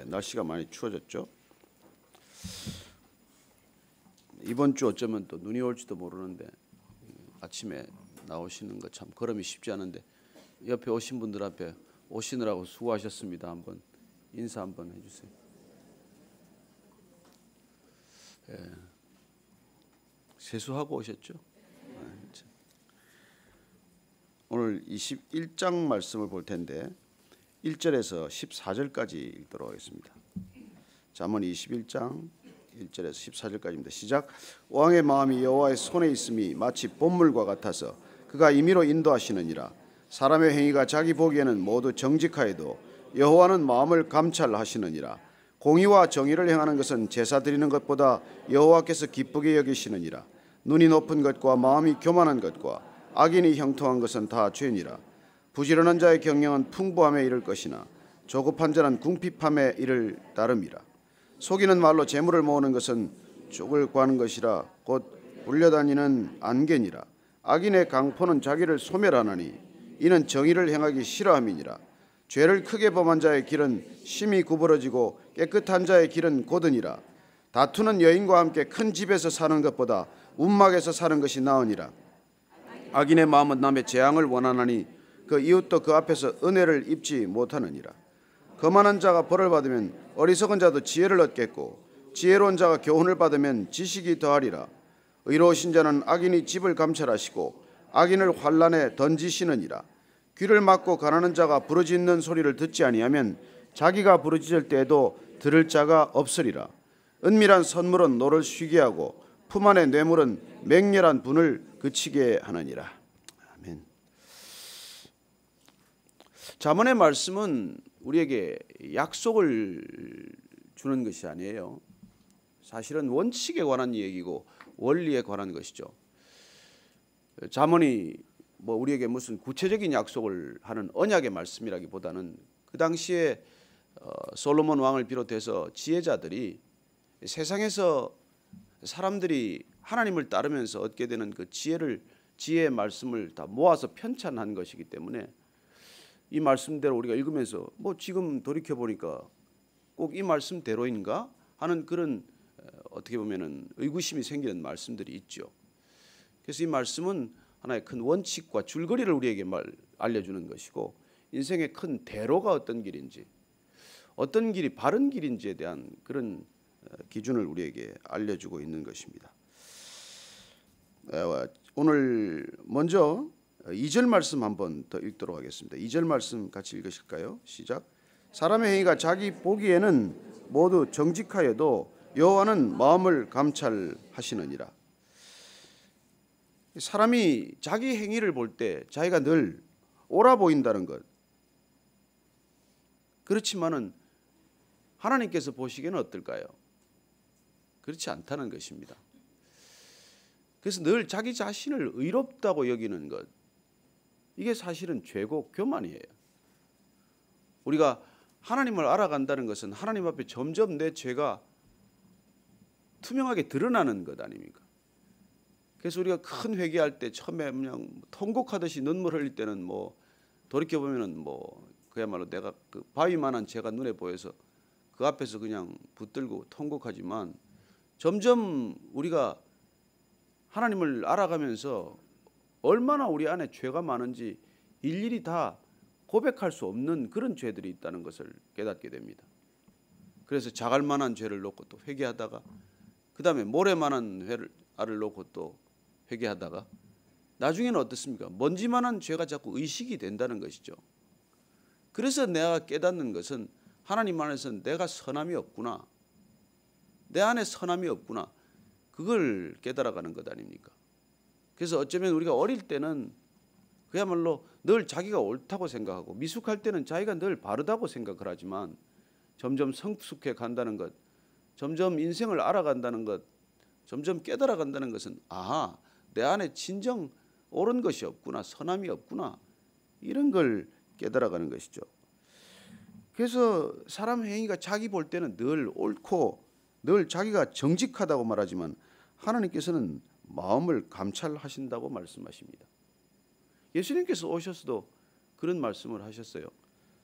날씨가 많이 추워졌죠. 이번 주 어쩌면 또 눈이 올지도 모르는데 아침에 나오시는 거 참 걸음이 쉽지 않은데 옆에 오신 분들 앞에 오시느라고 수고하셨습니다. 한번 인사 한번 해주세요. 세수하고 오셨죠? 오늘 21장 말씀을 볼 텐데 1절에서 14절까지 읽도록 하겠습니다. 잠언 21장 1절에서 14절까지입니다. 시작. 왕의 마음이 여호와의 손에 있음이 마치 봇물과 같아서 그가 임의로 인도하시느니라. 사람의 행위가 자기 보기에는 모두 정직하여도 여호와는 마음을 감찰하시느니라. 공의와 정의를 행하는 것은 제사 드리는 것보다 여호와께서 기쁘게 여기시느니라. 눈이 높은 것과 마음이 교만한 것과 악인이 형통한 것은 다 죄니라. 부지런한 자의 경영은 풍부함에 이를 것이나 조급한 자는 궁핍함에 이를 따름이라. 속이는 말로 재물을 모으는 것은 쪽을 구하는 것이라 곧 불려다니는 안개니라. 악인의 강포는 자기를 소멸하나니 이는 정의를 행하기 싫어함이니라. 죄를 크게 범한 자의 길은 심히 구부러지고 깨끗한 자의 길은 고드니라. 다투는 여인과 함께 큰 집에서 사는 것보다 움막에서 사는 것이 나으니라. 악인의 마음은 남의 재앙을 원하나니 그 이웃도 그 앞에서 은혜를 입지 못하느니라. 거만한 자가 벌을 받으면 어리석은 자도 지혜를 얻겠고 지혜로운 자가 교훈을 받으면 지식이 더하리라. 의로우신 자는 악인이 집을 감찰하시고 악인을 환난에 던지시느니라. 귀를 막고 가난한 자가 부르짖는 소리를 듣지 아니하면 자기가 부르짖을 때에도 들을 자가 없으리라. 은밀한 선물은 노를 쉬게 하고 품 안의 뇌물은 맹렬한 분을 그치게 하느니라. 아멘. 잠언의 말씀은 우리에게 약속을 주는 것이 아니에요. 사실은 원칙에 관한 얘기고 원리에 관한 것이죠. 잠언이 우리에게 무슨 구체적인 약속을 하는 언약의 말씀이라기보다는 그 당시에 솔로몬 왕을 비롯해서 지혜자들이 세상에서 사람들이 하나님을 따르면서 얻게 되는 그 지혜의 말씀을 다 모아서 편찬한 것이기 때문에 이 말씀대로 우리가 읽으면서 지금 돌이켜 보니까 꼭 이 말씀대로인가 하는 그런 어떻게 보면은 의구심이 생기는 말씀들이 있죠. 그래서 이 말씀은 하나의 큰 원칙과 줄거리를 우리에게 알려주는 것이고 인생의 큰 대로가 어떤 길인지 어떤 길이 바른 길인지에 대한 그런 기준을 우리에게 알려주고 있는 것입니다. 오늘 먼저 2절 말씀 한번 더 읽도록 하겠습니다. 2절 말씀 같이 읽으실까요? 시작. 사람의 행위가 자기 보기에는 모두 정직하여도 여호와는 마음을 감찰하시느니라. 사람이 자기 행위를 볼 때 자기가 늘 옳아 보인다는 것, 그렇지만은 하나님께서 보시기에는 어떨까요? 그렇지 않다는 것입니다. 그래서 늘 자기 자신을 의롭다고 여기는 것, 이게 사실은 죄고 교만이에요. 우리가 하나님을 알아간다는 것은 하나님 앞에 점점 내 죄가 투명하게 드러나는 것 아닙니까? 그래서 우리가 큰 회개할 때 처음에 그냥 통곡하듯이 눈물 흘릴 때는 돌이켜 보면은 그야말로 내가 그 바위만한 죄가 눈에 보여서 그 앞에서 그냥 붙들고 통곡하지만 점점 우리가 하나님을 알아가면서 얼마나 우리 안에 죄가 많은지 일일이 다 고백할 수 없는 그런 죄들이 있다는 것을 깨닫게 됩니다. 그래서 자갈만한 죄를 놓고 또 회개하다가 그 다음에 모래만한 알을 놓고 또 회개하다가 나중에는 어떻습니까? 먼지만한 죄가 자꾸 의식이 된다는 것이죠. 그래서 내가 깨닫는 것은 하나님 안에서는 내가 선함이 없구나, 내 안에 선함이 없구나, 그걸 깨달아가는 것 아닙니까? 그래서 어쩌면 우리가 어릴 때는 그야말로 늘 자기가 옳다고 생각하고 미숙할 때는 자기가 늘 바르다고 생각을 하지만 점점 성숙해 간다는 것, 점점 인생을 알아간다는 것, 점점 깨달아간다는 것은 내 안에 진정 옳은 것이 없구나, 선함이 없구나, 이런 걸 깨달아가는 것이죠. 그래서 사람 행위가 자기 볼 때는 늘 옳고 늘 자기가 정직하다고 말하지만 하나님께서는 마음을 감찰하신다고 말씀하십니다. 예수님께서 오셔서도 그런 말씀을 하셨어요.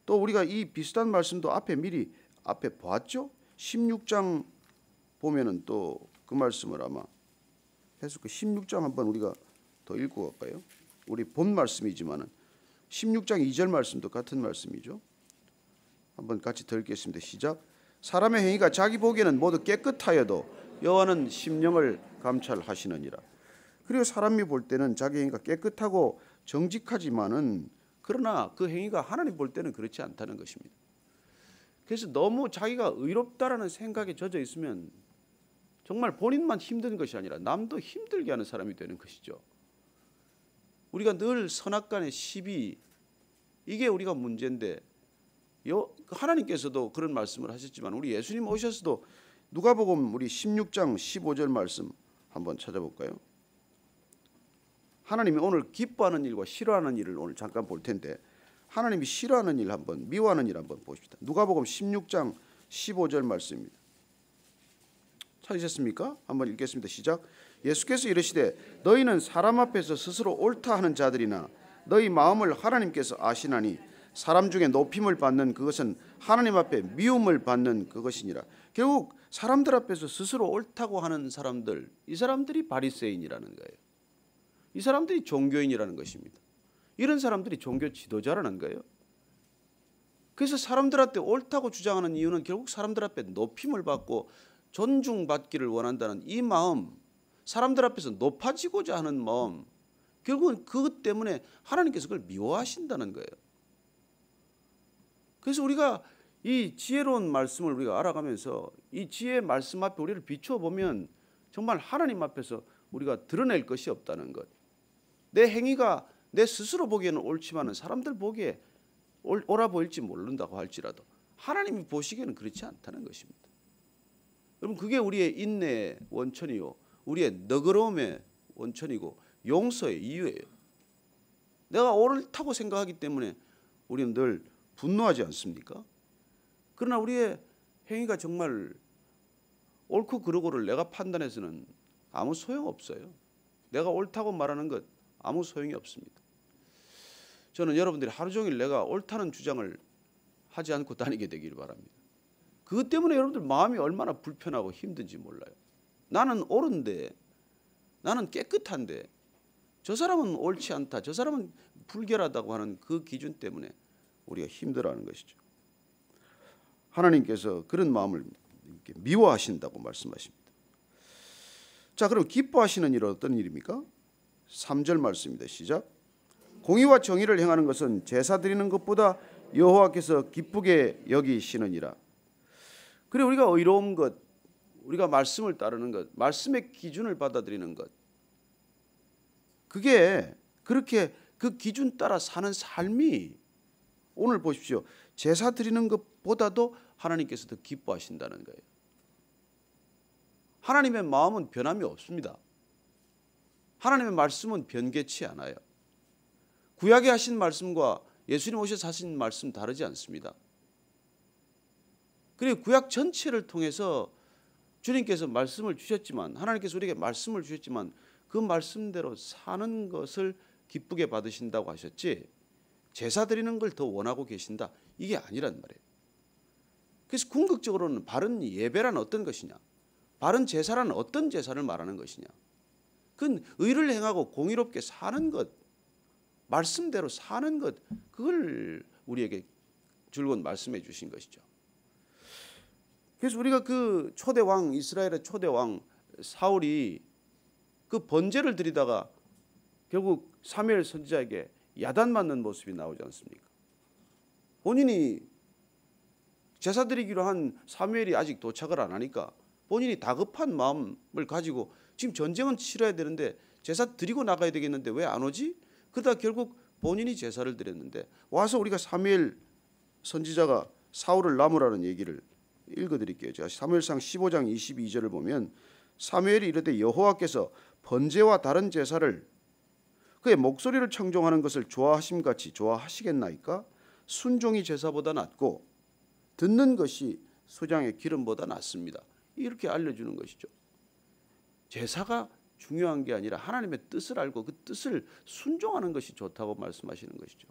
또 우리가 이 비슷한 말씀도 앞에 미리 앞에 보았죠? 16장 보면은 또 그 말씀을 아마 해서 그 16장 한번 우리가 더 읽고 갈까요? 우리 본 말씀이지만은 16장 2절 말씀도 같은 말씀이죠. 한번 같이 더 읽겠습니다. 시작. 사람의 행위가 자기 보기에는 모두 깨끗하여도 여호와는 심령을 감찰하시느니라. 그리고 사람이 볼 때는 자기 행위가 깨끗하고 정직하지만은 그러나 그 행위가 하나님 볼 때는 그렇지 않다는 것입니다. 그래서 너무 자기가 의롭다라는 생각에 젖어 있으면 정말 본인만 힘든 것이 아니라 남도 힘들게 하는 사람이 되는 것이죠. 우리가 늘 선악간의 시비, 이게 우리가 문제인데 하나님께서도 그런 말씀을 하셨지만 우리 예수님 오셔서도 누가복음 우리 16장 15절 말씀 한번 찾아볼까요? 하나님이 오늘 기뻐하는 일과 싫어하는 일을 오늘 잠깐 볼 텐데 하나님이 싫어하는 일 한번, 미워하는 일 한번 보십시다. 누가복음 16장 15절 말씀입니다. 찾으셨습니까? 한번 읽겠습니다. 시작. 예수께서 이르시되 너희는 사람 앞에서 스스로 옳다 하는 자들이나 너희 마음을 하나님께서 아시나니 사람 중에 높임을 받는 그것은 하나님 앞에 미움을 받는 그것이니라. 결국 사람들 앞에서 스스로 옳다고 하는 사람들, 이 사람들이 바리새인이라는 거예요. 이 사람들이 종교인이라는 것입니다. 이런 사람들이 종교 지도자라는 거예요. 그래서 사람들한테 옳다고 주장하는 이유는 결국 사람들 앞에 높임을 받고 존중받기를 원한다는 이 마음, 사람들 앞에서 높아지고자 하는 마음, 결국은 그것 때문에 하나님께서 그걸 미워하신다는 거예요. 그래서 우리가 이 지혜로운 말씀을 우리가 알아가면서 이 지혜의 말씀 앞에 우리를 비추어 보면 정말 하나님 앞에서 우리가 드러낼 것이 없다는 것. 내 행위가 내 스스로 보기에는 옳지만은 사람들 보기에 옳아 보일지 모른다고 할지라도 하나님이 보시기에는 그렇지 않다는 것입니다. 여러분, 그게 우리의 인내의 원천이요, 우리의 너그러움의 원천이고 용서의 이유예요. 내가 옳다고 생각하기 때문에 우리는 늘 분노하지 않습니까? 그러나 우리의 행위가 정말 옳고 그르고를 내가 판단해서는 아무 소용없어요. 내가 옳다고 말하는 것 아무 소용이 없습니다. 저는 여러분들이 하루 종일 내가 옳다는 주장을 하지 않고 다니게 되기를 바랍니다. 그것 때문에 여러분들 마음이 얼마나 불편하고 힘든지 몰라요. 나는 옳은데, 나는 깨끗한데 저 사람은 옳지 않다, 저 사람은 불결하다고 하는 그 기준 때문에 우리가 힘들어하는 것이죠. 하나님께서 그런 마음을 미워하신다고 말씀하십니다. 자, 그럼 기뻐하시는 일은 어떤 일입니까? 3절 말씀입니다. 시작. 공의와 정의를 행하는 것은 제사 드리는 것보다 여호와께서 기쁘게 여기시느니라. 그래, 우리가 의로운 것, 우리가 말씀을 따르는 것, 말씀의 기준을 받아들이는 것, 그게 그렇게 그 기준 따라 사는 삶이 오늘 보십시오. 제사 드리는 것보다도 하나님께서 더 기뻐하신다는 거예요. 하나님의 마음은 변함이 없습니다. 하나님의 말씀은 변개치 않아요. 구약에 하신 말씀과 예수님 오셔서 하신 말씀 다르지 않습니다. 그리고 구약 전체를 통해서 주님께서 말씀을 주셨지만, 하나님께서 우리에게 말씀을 주셨지만 그 말씀대로 사는 것을 기쁘게 받으신다고 하셨지, 제사 드리는 걸 더 원하고 계신다, 이게 아니란 말이에요. 그래서 궁극적으로는 바른 예배란 어떤 것이냐, 바른 제사란 어떤 제사를 말하는 것이냐, 그건 의를 행하고 공의롭게 사는 것, 말씀대로 사는 것, 그걸 우리에게 줄곧 말씀해 주신 것이죠. 그래서 우리가 그 초대왕, 이스라엘의 초대왕 사울이 그 번제를 드리다가 결국 사무엘 선지자에게 야단 맞는 모습이 나오지 않습니까? 본인이 제사 드리기로 한 사무엘이 아직 도착을 안 하니까 본인이 다급한 마음을 가지고 지금 전쟁은 치러야 되는데 제사 드리고 나가야 되겠는데 왜 안 오지? 그러다 결국 본인이 제사를 드렸는데 와서 우리가 사무엘 선지자가 사울을 나무라는 얘기를 읽어드릴게요. 제가 사무엘상 15장 22절을 보면 사무엘이 이르되 여호와께서 번제와 다른 제사를 그의 목소리를 청종하는 것을 좋아하심같이 좋아하시겠나이까? 순종이 제사보다 낫고 듣는 것이 수장의 기름보다 낫습니다. 이렇게 알려주는 것이죠. 제사가 중요한 게 아니라 하나님의 뜻을 알고 그 뜻을 순종하는 것이 좋다고 말씀하시는 것이죠.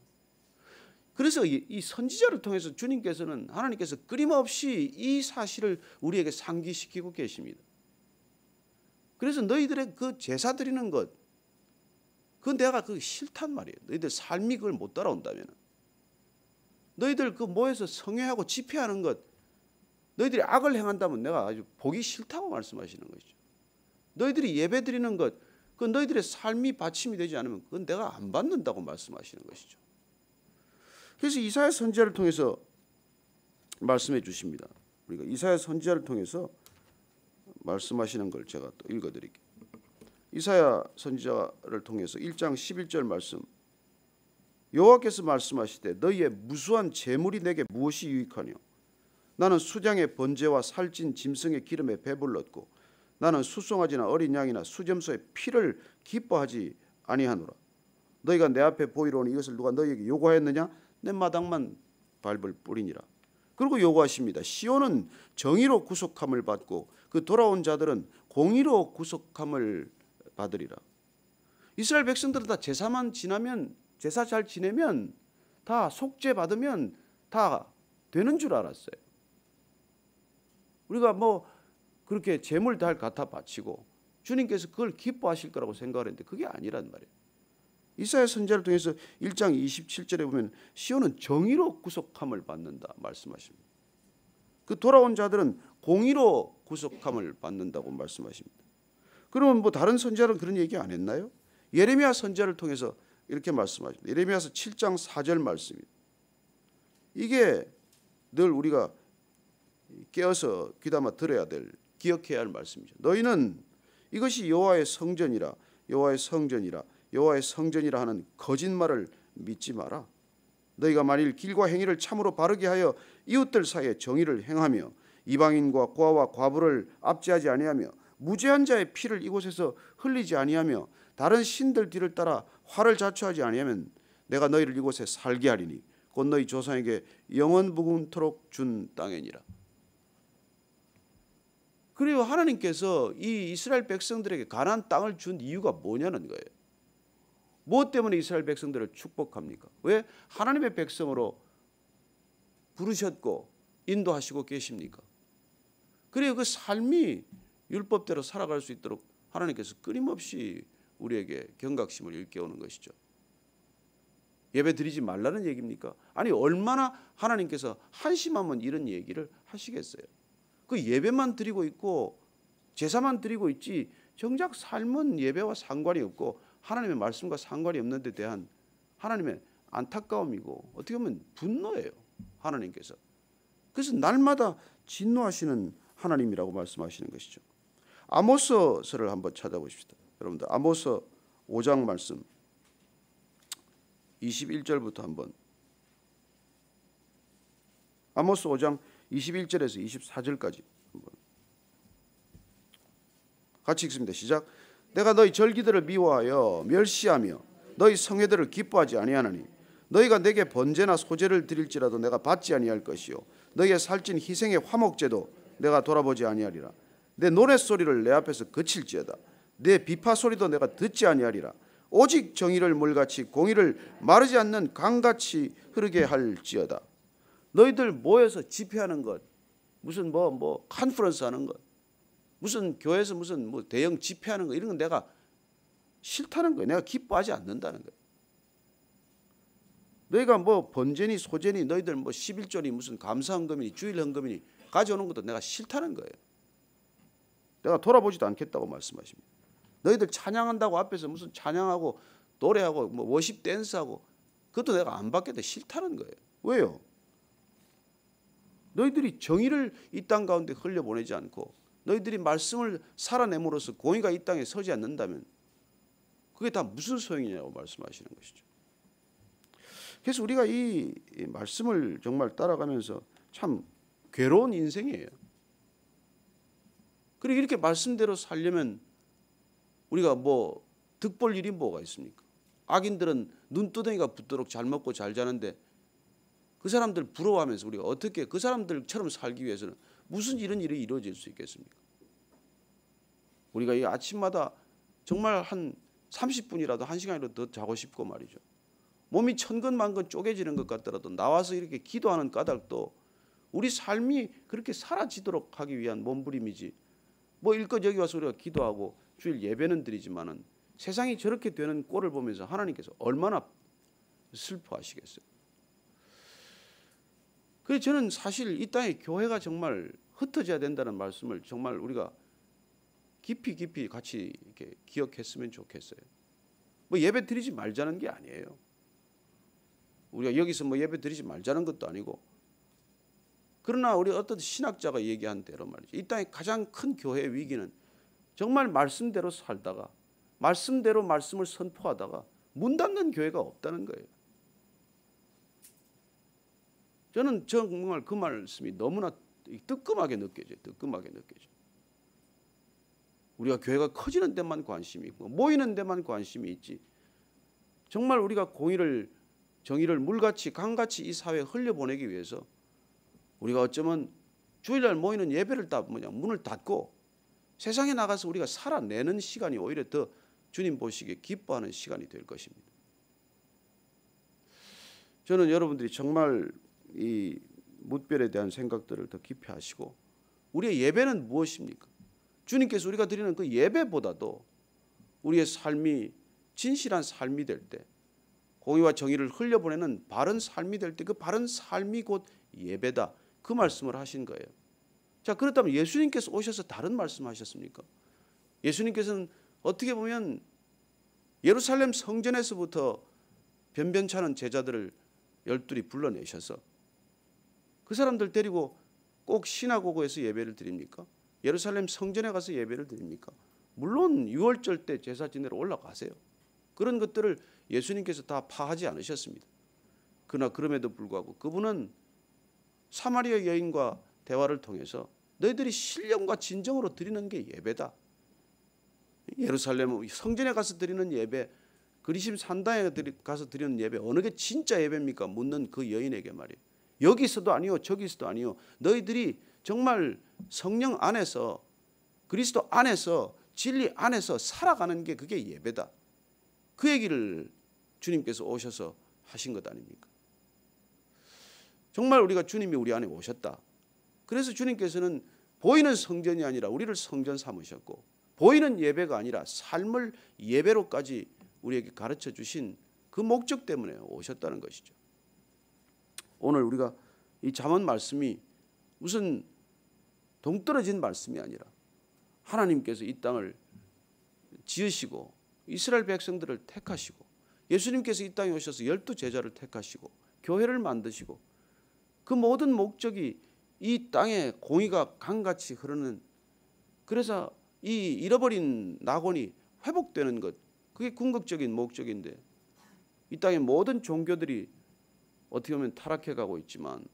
그래서 이 선지자를 통해서 주님께서는 하나님께서 끊임없이 이 사실을 우리에게 상기시키고 계십니다. 그래서 너희들의 그 제사 드리는 것, 그건 내가 그 싫단 말이에요. 너희들 삶이 그걸 못 따라온다면, 너희들 그 모여서 성회하고 집회하는 것, 너희들이 악을 행한다면 내가 아주 보기 싫다고 말씀하시는 것이죠. 너희들이 예배 드리는 것, 그 너희들의 삶이 받침이 되지 않으면 그건 내가 안 받는다고 말씀하시는 것이죠. 그래서 이사야 선지자를 통해서 말씀해 주십니다. 우리가 이사야 선지자를 통해서 말씀하시는 걸 제가 또 읽어드릴게요. 이사야 선지자를 통해서 1장 11절 말씀. 여호와께서 말씀하시되 너희의 무수한 재물이 내게 무엇이 유익하뇨? 나는 수장의 번제와 살찐 짐승의 기름에 배불렀고 나는 수송아지나 어린 양이나 수점소의 피를 기뻐하지 아니하노라. 너희가 내 앞에 보이러 오니 이것을 누가 너희에게 요구하였느냐? 내 마당만 밟을 뿐이니라. 그리고 요구하십니다. 시온은 정의로 구속함을 받고 그 돌아온 자들은 공의로 구속함을 받으리라. 이스라엘 백성들은 다 제사만 지나면, 제사 잘 지내면, 다 속죄 받으면 다 되는 줄 알았어요. 우리가 뭐 그렇게 재물 다 갖다 바치고 주님께서 그걸 기뻐하실 거라고 생각을 했는데 그게 아니란 말이에요. 이사야 선지자를 통해서 1장 27절에 보면 시온은 정의로 구속함을 받는다 말씀하십니다. 그 돌아온 자들은 공의로 구속함을 받는다고 말씀하십니다. 그러면 뭐 다른 선지자는 그런 얘기 안 했나요? 예레미야 선지자를 통해서 이렇게 말씀하십니다. 예레미야서 7장 4절 말씀입니다. 이게 늘 우리가 깨어서 귀담아 들어야 될, 기억해야 할 말씀이죠. 너희는 이것이 여호와의 성전이라, 여호와의 성전이라, 여호와의 성전이라 하는 거짓말을 믿지 마라. 너희가 만일 길과 행위를 참으로 바르게 하여 이웃들 사이에 정의를 행하며 이방인과 고아와 과부를 압제하지 아니하며 무죄한 자의 피를 이곳에서 흘리지 아니하며 다른 신들 뒤를 따라 화를 자초하지 아니하면 내가 너희를 이곳에 살게 하리니 곧 너희 조상에게 영원무궁토록 준 땅이니라. 그리고 하나님께서 이 이스라엘 백성들에게 가나안 땅을 준 이유가 뭐냐는 거예요. 무엇 때문에 이스라엘 백성들을 축복합니까? 왜 하나님의 백성으로 부르셨고 인도하시고 계십니까? 그리고 그 삶이 율법대로 살아갈 수 있도록 하나님께서 끊임없이 우리에게 경각심을 일깨우는 것이죠. 예배 드리지 말라는 얘기입니까? 아니 얼마나 하나님께서 한심하면 이런 얘기를 하시겠어요. 그 예배만 드리고 있고 제사만 드리고 있지 정작 삶은 예배와 상관이 없고 하나님의 말씀과 상관이 없는 데 대한 하나님의 안타까움이고 어떻게 보면 분노예요. 하나님께서. 그래서 날마다 진노하시는 하나님이라고 말씀하시는 것이죠. 아모스서를 한번 찾아보십시다. 여러분들 아모스 5장 말씀 21절부터 한번, 아모스 5장 21절에서 24절까지 한번 같이 읽습니다. 시작. 내가 너희 절기들을 미워하여 멸시하며 너희 성회들을 기뻐하지 아니하나니 너희가 내게 번제나 소제를 드릴지라도 내가 받지 아니할 것이요 너희의 살찐 희생의 화목제도 내가 돌아보지 아니하리라. 내 노랫소리를 내 앞에서 그칠지어다. 내 비파 소리도 내가 듣지 아니하리라. 오직 정의를 물같이 공의를 마르지 않는 강같이 흐르게 할지어다. 너희들 모여서 집회하는 것, 무슨 뭐 컨퍼런스 하는 것, 무슨 교회에서 무슨 뭐 대형 집회하는 거, 이런 건 내가 싫다는 거예요. 내가 기뻐하지 않는다는 거예요. 너희가 뭐 번제니 소제니 너희들 뭐 11조니 무슨 감사헌금이니 주일헌금이니 가져오는 것도 내가 싫다는 거예요. 내가 돌아보지도 않겠다고 말씀하십니다. 너희들 찬양한다고 앞에서 무슨 찬양하고 노래하고 뭐 워십 댄스하고 그것도 내가 안 받겠다, 싫다는 거예요. 왜요? 너희들이 정의를 이 땅 가운데 흘려보내지 않고 너희들이 말씀을 살아내므로써 공의가 이 땅에 서지 않는다면 그게 다 무슨 소용이냐고 말씀하시는 것이죠. 그래서 우리가 이 말씀을 정말 따라가면서 참 괴로운 인생이에요. 그리고 이렇게 말씀대로 살려면 우리가 뭐 득볼 일이 뭐가 있습니까? 악인들은 눈두덩이가 붙도록 잘 먹고 잘 자는데 그 사람들 부러워하면서 우리가 어떻게 그 사람들처럼 살기 위해서는 무슨 이런 일이 이루어질 수 있겠습니까? 우리가 이 아침마다 정말 한 30분이라도 1시간이라도 더 자고 싶고 말이죠. 몸이 천근만근 쪼개지는 것 같더라도 나와서 이렇게 기도하는 까닭도 우리 삶이 그렇게 사라지도록 하기 위한 몸부림이지. 뭐 일껏 여기 와서 우리가 기도하고 주일 예배는 드리지만은 세상이 저렇게 되는 꼴을 보면서 하나님께서 얼마나 슬퍼하시겠어요. 그래서 저는 사실 이 땅에 교회가 정말 흩어져야 된다는 말씀을 정말 우리가 깊이 같이 이렇게 기억했으면 좋겠어요. 뭐 예배 드리지 말자는 게 아니에요. 우리가 여기서 뭐 예배 드리지 말자는 것도 아니고, 그러나 우리 어떤 신학자가 얘기한 대로 말이죠. 이 땅의 가장 큰 교회의 위기는 정말 말씀대로 살다가 말씀대로 말씀을 선포하다가 문 닫는 교회가 없다는 거예요. 저는 정말 그 말씀이 너무나 뜨끔하게 느껴져요. 뜨끔하게 느껴져요. 우리가 교회가 커지는 데만 관심이 있고 모이는 데만 관심이 있지, 정말 우리가 공의를 정의를 물같이 강같이 이 사회에 흘려보내기 위해서 우리가 어쩌면 주일날 모이는 예배를 문을 닫고 세상에 나가서 우리가 살아내는 시간이 오히려 더 주님 보시기에 기뻐하는 시간이 될 것입니다. 저는 여러분들이 정말 이 뭇별에 대한 생각들을 더 깊이 하시고, 우리의 예배는 무엇입니까? 주님께서 우리가 드리는 그 예배보다도 우리의 삶이 진실한 삶이 될 때, 공의와 정의를 흘려보내는 바른 삶이 될 때 그 바른 삶이 곧 예배다, 그 말씀을 하신 거예요. 자, 그렇다면 예수님께서 오셔서 다른 말씀하셨습니까? 예수님께서는 어떻게 보면 예루살렘 성전에서부터 변변찮은 제자들을 12이 불러내셔서 그 사람들 데리고 꼭 시나고그에서 예배를 드립니까? 예루살렘 성전에 가서 예배를 드립니까? 물론 유월절 때 제사 지내러 올라가세요. 그런 것들을 예수님께서 다 파하지 않으셨습니다. 그러나 그럼에도 불구하고 그분은 사마리아 여인과 대화를 통해서 너희들이 신령과 진정으로 드리는 게 예배다. 예루살렘 성전에 가서 드리는 예배, 그리심 산당에 가서 드리는 예배, 어느 게 진짜 예배입니까? 묻는 그 여인에게 말이에요. 여기서도 아니요 저기서도 아니요, 너희들이 정말 성령 안에서 그리스도 안에서 진리 안에서 살아가는 게 그게 예배다. 그 얘기를 주님께서 오셔서 하신 것 아닙니까? 정말 우리가 주님이 우리 안에 오셨다. 그래서 주님께서는 보이는 성전이 아니라 우리를 성전 삼으셨고, 보이는 예배가 아니라 삶을 예배로까지 우리에게 가르쳐 주신 그 목적 때문에 오셨다는 것이죠. 오늘 우리가 이 잠언 말씀이 무슨 동떨어진 말씀이 아니라 하나님께서 이 땅을 지으시고 이스라엘 백성들을 택하시고 예수님께서 이 땅에 오셔서 12제자를 택하시고 교회를 만드시고 그 모든 목적이 이 땅에 공의가 강같이 흐르는, 그래서 이 잃어버린 낙원이 회복되는 것, 그게 궁극적인 목적인데 이 땅의 모든 종교들이 어떻게 보면 타락해 가고 있지만,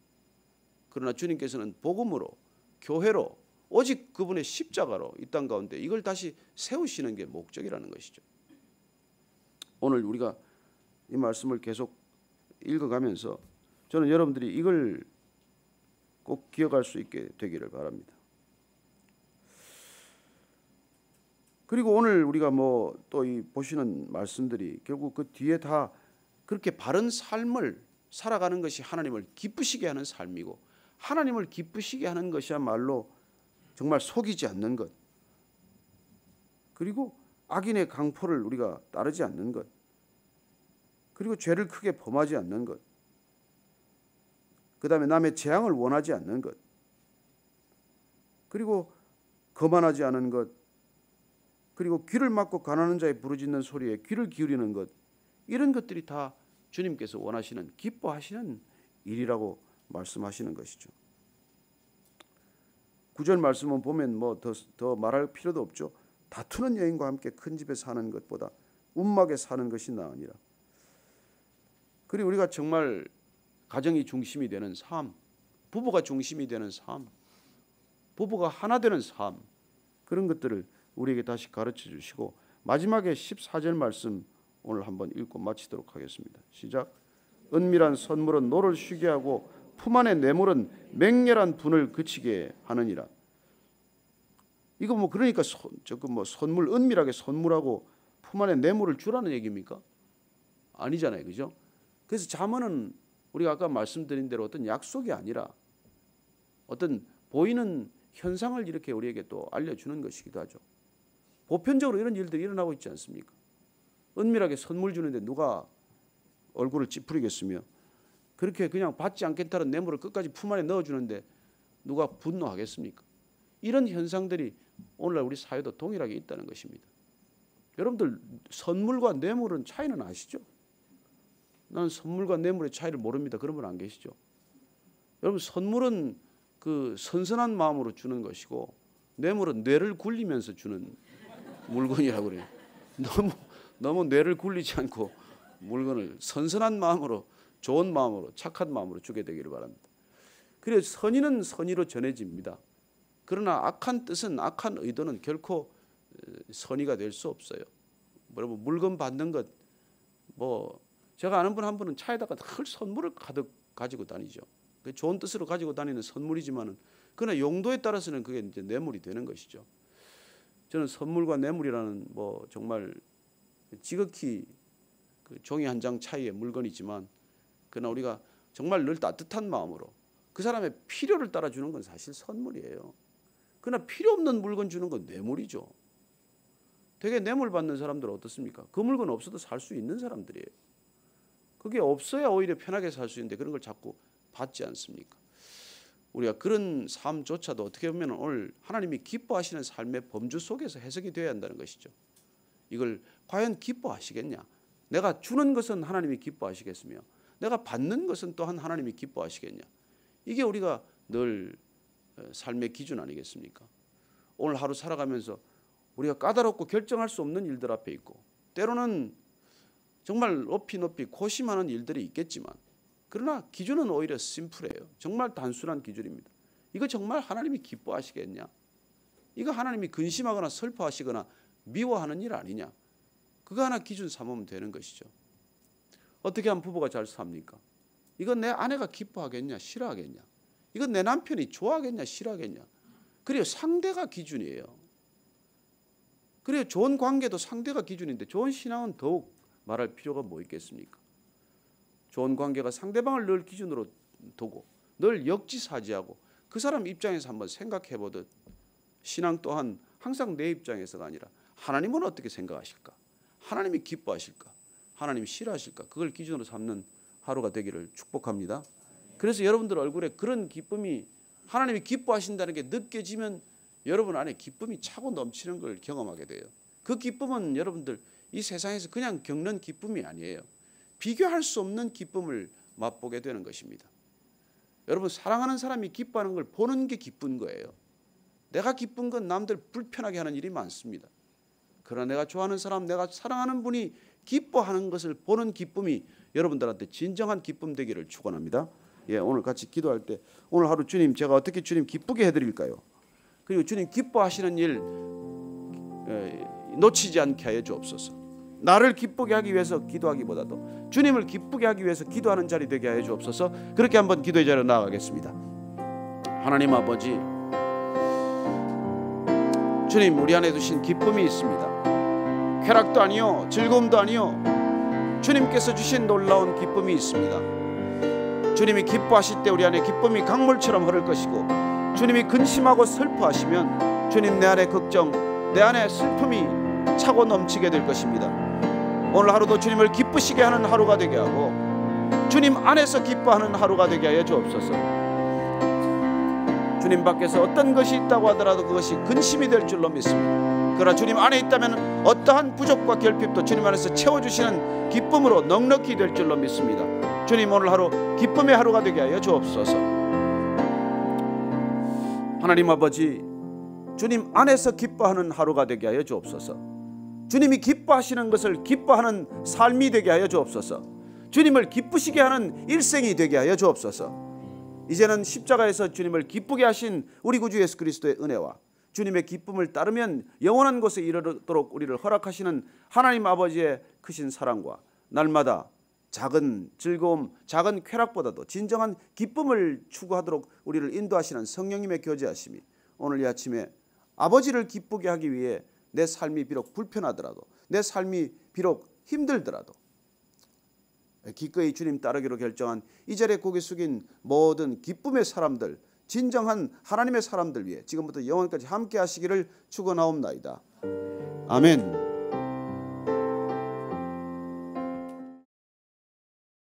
그러나 주님께서는 복음으로 교회로 오직 그분의 십자가로 이 땅 가운데 이걸 다시 세우시는 게 목적이라는 것이죠. 오늘 우리가 이 말씀을 계속 읽어가면서 저는 여러분들이 이걸 꼭 기억할 수 있게 되기를 바랍니다. 그리고 오늘 우리가 뭐 또 이 보시는 말씀들이 결국 그 뒤에 다 그렇게 바른 삶을 살아가는 것이 하나님을 기쁘시게 하는 삶이고, 하나님을 기쁘시게 하는 것이야말로 정말 속이지 않는 것, 그리고 악인의 강포를 우리가 따르지 않는 것, 그리고 죄를 크게 범하지 않는 것, 그 다음에 남의 재앙을 원하지 않는 것, 그리고 거만하지 않은 것, 그리고 귀를 막고 가난한 자의 부르짖는 소리에 귀를 기울이는 것, 이런 것들이 다 주님께서 원하시는 기뻐하시는 일이라고 말씀하시는 것이죠. 9절 말씀은 보면 뭐 더 말할 필요도 없죠. 다투는 여인과 함께 큰 집에 사는 것보다 움막에 사는 것이 나으니라. 그리고 우리가 정말 가정이 중심이 되는 삶, 부부가 중심이 되는 삶, 부부가 하나 되는 삶, 그런 것들을 우리에게 다시 가르쳐 주시고, 마지막에 14절 말씀 오늘 한번 읽고 마치도록 하겠습니다. 시작. 은밀한 선물은 노를 쉬게 하고 품 안의 뇌물은 맹렬한 분을 그치게 하느니라. 이거 뭐 그러니까 선물, 은밀하게 선물하고 품 안에 뇌물을 주라는 얘기입니까? 아니잖아요, 그죠? 그래서 잠언은 우리가 아까 말씀드린 대로 어떤 약속이 아니라 어떤 보이는 현상을 이렇게 우리에게 또 알려주는 것이기도 하죠. 보편적으로 이런 일들이 일어나고 있지 않습니까? 은밀하게 선물 주는데 누가 얼굴을 찌푸리겠으며, 그렇게 그냥 받지 않겠다는 뇌물을 끝까지 품 안에 넣어주는데 누가 분노하겠습니까? 이런 현상들이 오늘날 우리 사회도 동일하게 있다는 것입니다. 여러분들 선물과 뇌물은 차이는 아시죠? 나는 선물과 뇌물의 차이를 모릅니다. 그런 분 안 계시죠? 여러분, 선물은 그 선선한 마음으로 주는 것이고 뇌물은 뇌를 굴리면서 주는 물건이라고 그래요. 너무 뇌를 굴리지 않고 물건을 선선한 마음으로, 좋은 마음으로, 착한 마음으로 주게 되기를 바랍니다. 그래서 선의는 선의로 전해집니다. 그러나 악한 뜻은, 악한 의도는 결코 선의가 될 수 없어요. 여러분, 물건 받는 것, 제가 아는 분 한 분은 차에다가 늘 선물을 가득 가지고 다니죠. 좋은 뜻으로 가지고 다니는 선물이지만은 그러나 용도에 따라서는 그게 이제 뇌물이 되는 것이죠. 저는 선물과 뇌물이라는 정말 지극히 그 종이 한 장 차이의 물건이지만, 그러나 우리가 정말 늘 따뜻한 마음으로 그 사람의 필요를 따라 주는 건 사실 선물이에요. 그러나 필요 없는 물건 주는 건 뇌물이죠. 되게 뇌물 받는 사람들은 어떻습니까? 그 물건 없어도 살 수 있는 사람들이에요. 그게 없어야 오히려 편하게 살 수 있는데 그런 걸 자꾸 받지 않습니까? 우리가 그런 삶조차도 어떻게 보면 오늘 하나님이 기뻐하시는 삶의 범주 속에서 해석이 되어야 한다는 것이죠. 이걸 과연 기뻐하시겠냐? 내가 주는 것은 하나님이 기뻐하시겠으며 내가 받는 것은 또한 하나님이 기뻐하시겠냐? 이게 우리가 늘 삶의 기준 아니겠습니까? 오늘 하루 살아가면서 우리가 까다롭고 결정할 수 없는 일들 앞에 있고, 때로는 정말 높이 고심하는 일들이 있겠지만, 그러나 기준은 오히려 심플해요. 정말 단순한 기준입니다. 이거 정말 하나님이 기뻐하시겠냐? 이거 하나님이 근심하거나 슬퍼하시거나 미워하는 일 아니냐? 그거 하나 기준 삼으면 되는 것이죠. 어떻게 하면 부부가 잘 삽니까? 이건 내 아내가 기뻐하겠냐, 싫어하겠냐? 이건 내 남편이 좋아하겠냐, 싫어하겠냐? 그래요, 상대가 기준이에요. 그래요, 좋은 관계도 상대가 기준인데 좋은 신앙은 더욱 말할 필요가 뭐 있겠습니까? 좋은 관계가 상대방을 늘 기준으로 두고 늘 역지사지하고 그 사람 입장에서 한번 생각해 보듯, 신앙 또한 항상 내 입장에서가 아니라 하나님은 어떻게 생각하실까? 하나님이 기뻐하실까? 하나님이 싫어하실까? 그걸 기준으로 삼는 하루가 되기를 축복합니다. 그래서 여러분들 얼굴에 그런 기쁨이, 하나님이 기뻐하신다는 게 느껴지면 여러분 안에 기쁨이 차고 넘치는 걸 경험하게 돼요. 그 기쁨은 여러분들 이 세상에서 그냥 겪는 기쁨이 아니에요. 비교할 수 없는 기쁨을 맛보게 되는 것입니다. 여러분, 사랑하는 사람이 기뻐하는 걸 보는 게 기쁜 거예요. 내가 기쁜 건 남들 불편하게 하는 일이 많습니다. 그러나 내가 좋아하는 사람, 내가 사랑하는 분이 기뻐하는 것을 보는 기쁨이 여러분들한테 진정한 기쁨 되기를 축원합니다. 오늘 같이 기도할 때 오늘 하루 주님, 제가 어떻게 주님 기쁘게 해드릴까요? 그리고 주님 기뻐하시는 일 놓치지 않게 하여 주옵소서. 나를 기쁘게 하기 위해서 기도하기보다도 주님을 기쁘게 하기 위해서 기도하는 자리 되게 하여 주옵소서. 그렇게 한번 기도의 자리로 나아가겠습니다. 하나님 아버지, 주님 우리 안에 두신 기쁨이 있습니다. 쾌락도 아니요, 즐거움도 아니요, 주님께서 주신 놀라운 기쁨이 있습니다. 주님이 기뻐하실 때 우리 안에 기쁨이 강물처럼 흐를 것이고, 주님이 근심하고 슬퍼하시면 주님 내 안에 걱정, 내 안에 슬픔이 차고 넘치게 될 것입니다. 오늘 하루도 주님을 기쁘시게 하는 하루가 되게 하고 주님 안에서 기뻐하는 하루가 되게 하여 주옵소서. 주님 밖에서 어떤 것이 있다고 하더라도 그것이 근심이 될 줄로 믿습니다. 그러나 주님 안에 있다면 어떠한 부족과 결핍도 주님 안에서 채워주시는 기쁨으로 넉넉히 될 줄로 믿습니다. 주님 오늘 하루 기쁨의 하루가 되게 하여 주옵소서. 하나님 아버지, 주님 안에서 기뻐하는 하루가 되게 하여 주옵소서. 주님이 기뻐하시는 것을 기뻐하는 삶이 되게 하여 주옵소서. 주님을 기쁘시게 하는 일생이 되게 하여 주옵소서. 이제는 십자가에서 주님을 기쁘게 하신 우리 구주 예수 그리스도의 은혜와 주님의 기쁨을 따르면 영원한 곳에 이르도록 우리를 허락하시는 하나님 아버지의 크신 사랑과 날마다 작은 즐거움, 작은 쾌락보다도 진정한 기쁨을 추구하도록 우리를 인도하시는 성령님의 교제하심이 오늘 이 아침에 아버지를 기쁘게 하기 위해 내 삶이 비록 불편하더라도, 내 삶이 비록 힘들더라도 기꺼이 주님 따르기로 결정한 이 자리에 고개 숙인 모든 기쁨의 사람들, 진정한 하나님의 사람들 위해 지금부터 영원까지 함께 하시기를 축원하옵나이다. 아멘.